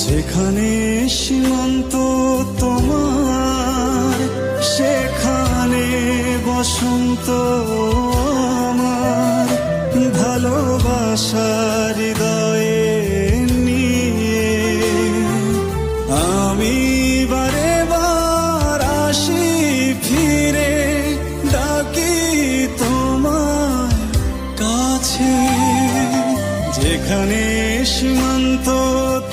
যেখানে সীমান্ত তোমার সেখানে বসন্ত আমার ভালোবাসার হৃদয়ে নিয়ে আমি বারে বার আসি ফিরে ডাকি তোমার কাছে যেখানে সীমান্ত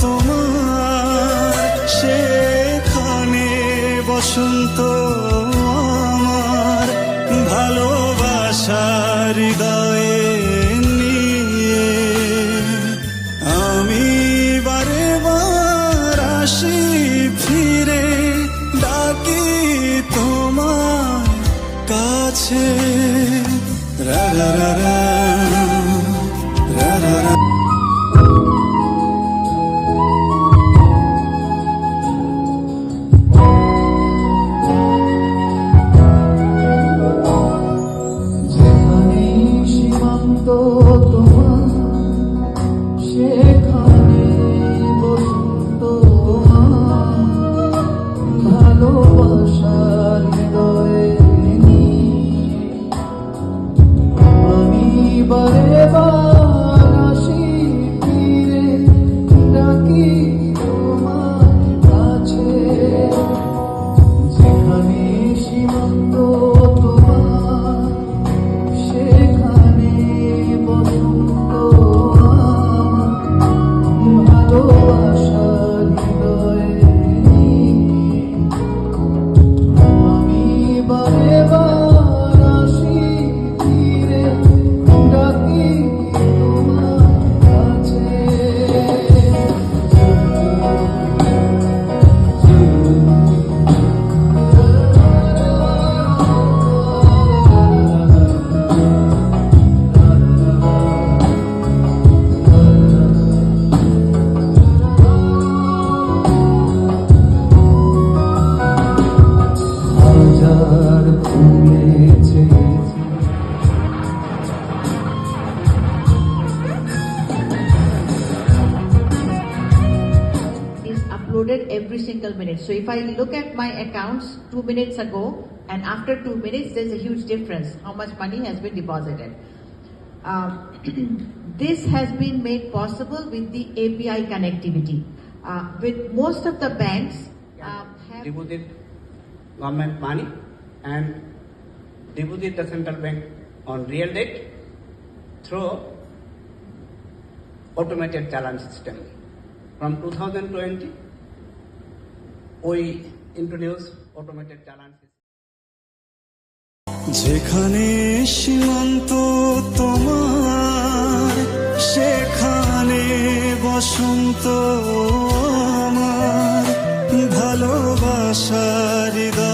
তোমার সেখানে বসন্ত আমার ভালোবাসার হৃদয়ে নিয়ে আমি বারে বার আসি ফিরে ডাকি তোমার কাছে রা রা রা রা রা রা রা। সেখানে বসন্ত ভালোবাসার হৃদয়ে আমি বারে বার আসি ফিরে ডাকি তোমার কাছে যেখানে সীমান্ত তোমার সেখানে বসন্ত ভালোবাসার হৃদয়ে আমি বারে বার আসি ফিরে ডাকি তোমার কাছে হাজার ফুলেছে is uploaded every single minute. So if I look at my accounts 2 minutes ago and after 2 minutes, there's a huge difference how much money has been deposited. This has been made possible with the API connectivity. With most of the banks have deposit government money and deposit the central bank on real date through automated challan system. From 2020, we introduced automated challan system. যেখানে সীমান্ত তোমার সেখানে বসন্ত আমার ভালোবাসার হৃদয়ে